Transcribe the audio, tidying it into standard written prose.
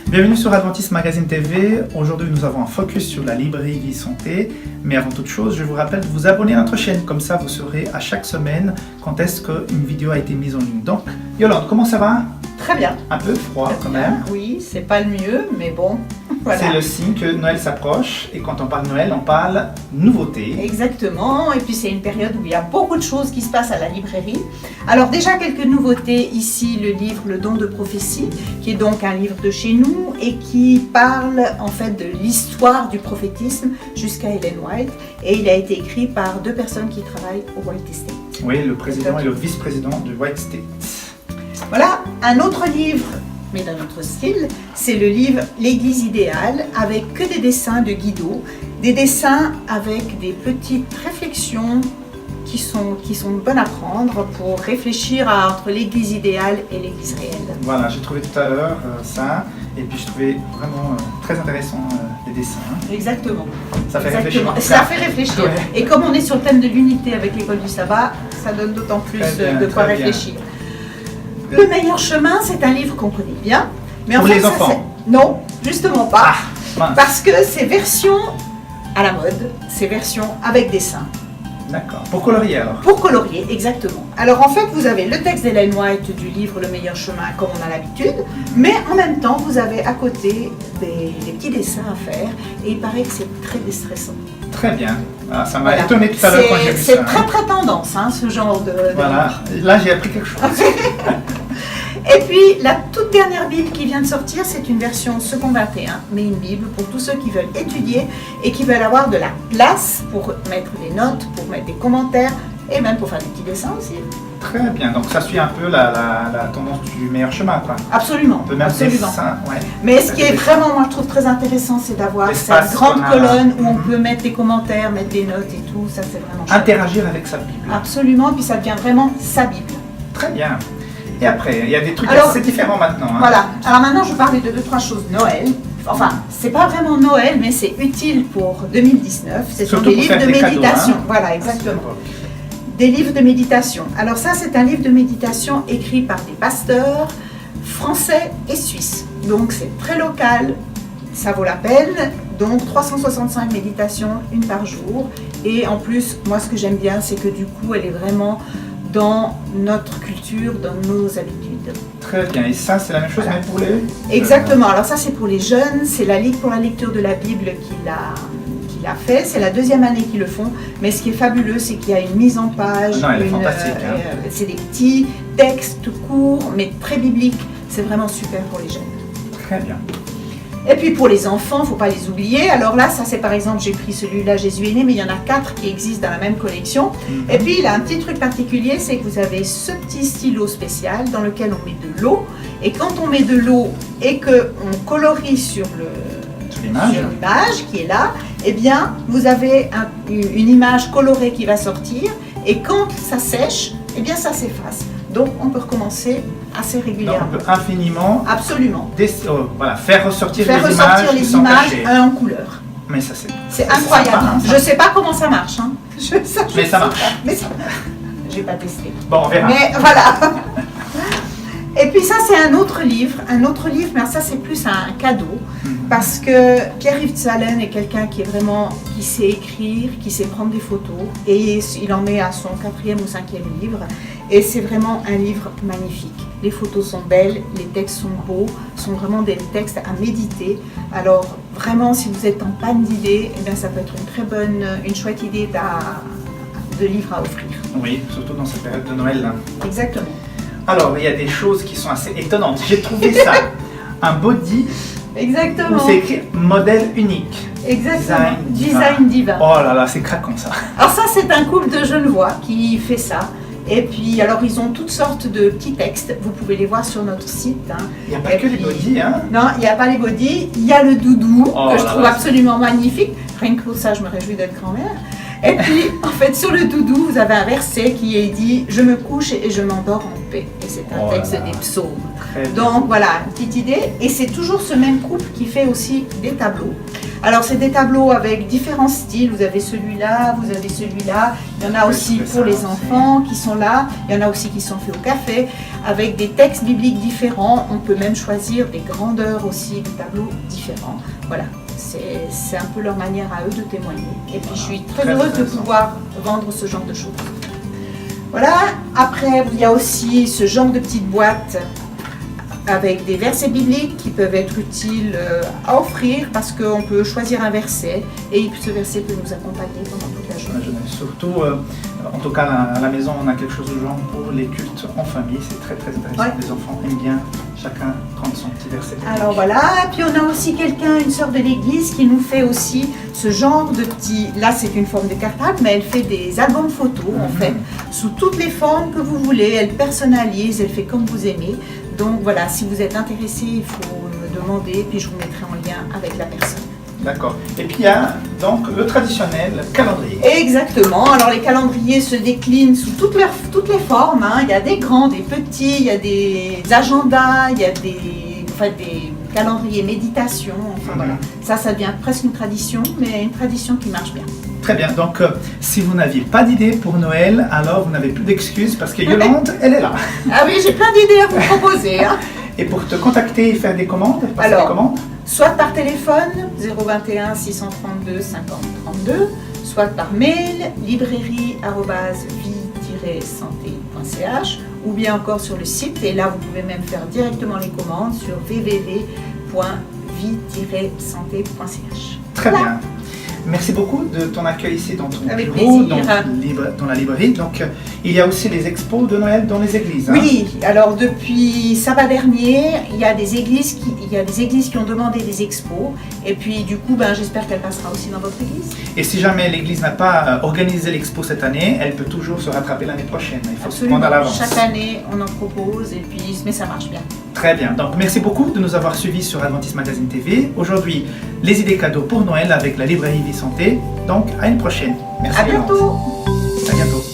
Bienvenue sur Adventiste Magazine TV. Aujourd'hui, nous avons un focus sur la librairie Vie Santé. Mais avant toute chose, je vous rappelle de vous abonner à notre chaîne. Comme ça, vous saurez à chaque semaine quand est-ce qu'une vidéo a été mise en ligne. Donc, Yolande, comment ça va? Très bien. Un peu froid quand même. Oui, c'est pas le mieux, mais bon, voilà. C'est le signe que Noël s'approche. Et quand on parle Noël, on parle nouveauté. Exactement. Et puis c'est une période où il y a beaucoup de choses qui se passent à la librairie. Alors déjà quelques nouveautés. Ici, le livre Le Don de prophétie, qui est donc un livre de chez nous et qui parle en fait de l'histoire du prophétisme jusqu'à Ellen White. Et il a été écrit par deux personnes qui travaillent au White Estate. Oui, le président et le vice-président du White State. Voilà, un autre livre, mais d'un autre style, c'est le livre L'Église idéale, avec que des dessins de Guido, des dessins avec des petites réflexions qui sont bonnes à prendre pour réfléchir entre l'Église idéale et l'Église réelle. Voilà, j'ai trouvé tout à l'heure ça, et puis je trouvais vraiment très intéressant les dessins. Exactement. Ça fait Exactement. réfléchir. Ça fait réfléchir. Ouais. Et comme on est sur le thème de l'unité avec l'école du sabbat, ça donne d'autant plus Très bien, de quoi très bien. réfléchir. Le meilleur chemin, c'est un livre qu'on connaît bien. Mais en Pour fait, les ça, enfants. non, justement pas. Mince. Parce que c'est version à la mode, c'est version avec dessin. D'accord. Pour colorier alors. Pour colorier, exactement. Alors en fait, vous avez le texte d'Ellen White du livre Le meilleur chemin, comme on a l'habitude, mais en même temps, vous avez à côté des petits dessins à faire, et il paraît que c'est très déstressant. Très bien. Ah, ça m'a Voilà. étonné tout à l'heure quand j'ai vu ça. C'est très très tendance, hein, ce genre de Voilà. Là, j'ai appris quelque chose. Et puis, la toute dernière Bible qui vient de sortir, c'est une version second 21, mais une Bible pour tous ceux qui veulent étudier et qui veulent avoir de la place pour mettre des notes, pour mettre des commentaires et même pour faire des petits dessins aussi. Très bien. Donc, ça suit un peu la tendance du meilleur chemin, quoi. Absolument, On peut mettre des absolument. dessins, ouais. Mais ce qui est vraiment, moi je trouve très intéressant, c'est d'avoir cette L'espace grande qu'on a. colonne où on Mhm. peut mettre des commentaires, mettre des notes et tout, ça c'est vraiment chouette. Interagir avec sa Bible. Absolument, puis ça devient vraiment sa Bible. Très bien. Et après, il y a des trucs Alors, assez différents maintenant. Hein. Voilà, alors maintenant je vais parler de 2-3 choses Noël. Enfin, c'est pas vraiment Noël, mais c'est utile pour 2019. Ce sont Surtout des pour livres faire de des cadeaux, méditation. hein. Voilà, exactement. Des livres de méditation. Alors ça, c'est un livre de méditation écrit par des pasteurs français et suisses. Donc c'est très local, ça vaut la peine. Donc 365 méditations, une par jour. Et en plus, moi ce que j'aime bien, c'est que du coup, elle est vraiment dans notre culture, dans nos habitudes. Très bien. Et ça, c'est la même chose, Voilà. mais pour les... Exactement, alors ça c'est pour les jeunes, c'est la Ligue pour la lecture de la Bible qui l'a fait, c'est la deuxième année qu'ils le font, mais ce qui est fabuleux c'est qu'il y a une mise en page, Non, elle est fantastique, hein. C'est des petits textes courts mais très bibliques, c'est vraiment super pour les jeunes. Très bien. Et puis pour les enfants, il ne faut pas les oublier, alors là ça c'est par exemple, j'ai pris celui-là Jésus est né, mais il y en a 4 qui existent dans la même collection. Mhm. Et puis il a un petit truc particulier, c'est que vous avez ce petit stylo spécial dans lequel on met de l'eau. Et quand on met de l'eau et qu'on colorie sur l'image. qui est là, eh bien vous avez une image colorée qui va sortir. Et quand ça sèche, eh bien ça s'efface. Donc on peut recommencer assez Donc, régulièrement. on peut infiniment Absolument. voilà, faire ressortir Faire les ressortir images qui les sont images cachées. en couleur. Mais ça, c'est... C'est incroyable. sympa, hein, ça. Je ne sais pas comment ça marche. Hein. Mais ça marche. Mais ça j'ai pas testé. Bon, on verra. Mais voilà. Et puis ça c'est un autre livre, mais ça c'est plus un cadeau, parce que Pierre-Yves Tzalen est quelqu'un qui sait écrire, qui sait prendre des photos, et il en est à son 4e ou 5e livre, et c'est vraiment un livre magnifique. Les photos sont belles, les textes sont beaux, sont vraiment des textes à méditer. Alors vraiment si vous êtes en panne d'idées, eh bien ça peut être une chouette idée de livre à offrir. Oui, surtout dans cette période de Noël. Là. Exactement. Alors, il y a des choses qui sont assez étonnantes. J'ai trouvé ça, un body Exactement. où c'est écrit modèle unique. Exactement. Design Diva. Oh là là, c'est craquant ça. Alors ça, c'est un couple de Genevois qui fait ça. Et puis, alors, ils ont toutes sortes de petits textes. Vous pouvez les voir sur notre site. Hein. Il n'y a pas que les bodies, hein. Non, il n'y a pas les bodies. Il y a le doudou, Oh que je là trouve là. absolument magnifique. Rien que pour ça, je me réjouis d'être grand-mère. Et puis, en fait, sur le doudou, vous avez un verset qui est dit « Je me couche et je m'endors en paix ». Et c'est un Oh texte là là. des psaumes. Très bien. Donc voilà, une petite idée. Et c'est toujours ce même couple qui fait aussi des tableaux. Alors c'est des tableaux avec différents styles, vous avez celui-là, vous avez celui-là, il y en a aussi pour les enfants qui sont là, il y en a aussi qui sont faits au café, avec des textes bibliques différents, on peut même choisir des grandeurs aussi, des tableaux différents, voilà. C'est un peu leur manière à eux de témoigner. Et puis je suis très heureuse de pouvoir vendre ce genre de choses. Voilà, après il y a aussi ce genre de petites boîtes avec des versets bibliques qui peuvent être utiles à offrir parce qu'on peut choisir un verset et ce verset peut nous accompagner pendant toute la journée. Surtout, en tout cas à la maison, on a quelque chose de genre pour les cultes en famille, c'est très intéressant. Ouais. Les enfants aiment bien chacun prendre son petit verset biblique. Alors voilà, et puis on a aussi quelqu'un, une sœur de l'église qui nous fait aussi ce genre de petits, là c'est une forme de cartable, mais elle fait des albums photos en fait, sous toutes les formes que vous voulez, elle personnalise, elle fait comme vous aimez. Donc voilà, si vous êtes intéressé, il faut me demander, puis je vous mettrai en lien avec la personne. D'accord. Et puis il y a donc le traditionnel calendrier. Exactement. Alors les calendriers se déclinent sous toutes les formes. Hein. Il y a des grands, des petits, il y a des agendas, il y a des calendriers méditation. Enfin, voilà. Ça devient presque une tradition, mais une tradition qui marche bien. Très bien, donc si vous n'aviez pas d'idée pour Noël, alors vous n'avez plus d'excuses parce que Yolande, elle est là. Ah oui, j'ai plein d'idées à vous proposer. Hein. Et pour te contacter et faire des commandes, soit par téléphone, 021 632 50 32, soit par mail, librairie@vie-santé.ch ou bien encore sur le site. Et là, vous pouvez même faire directement les commandes sur www.vie-santé.ch. Très bien. Merci beaucoup de ton accueil ici dans ton bureau, dans la librairie. Donc, il y a aussi les expos de Noël dans les églises. Hein. Oui, alors depuis sabbat dernier, il y a des églises qui ont demandé des expos. Et puis du coup, j'espère qu'elle passera aussi dans votre église. Et si jamais l'église n'a pas organisé l'expo cette année, elle peut toujours se rattraper l'année prochaine. Il faut se prendre à l'avance. Chaque année, on en propose, mais ça marche bien. Très bien. Donc, merci beaucoup de nous avoir suivis sur Adventist Magazine TV. Aujourd'hui, les idées cadeaux pour Noël avec la librairie Vie Santé. Donc, à une prochaine. Merci. À bientôt. À bientôt.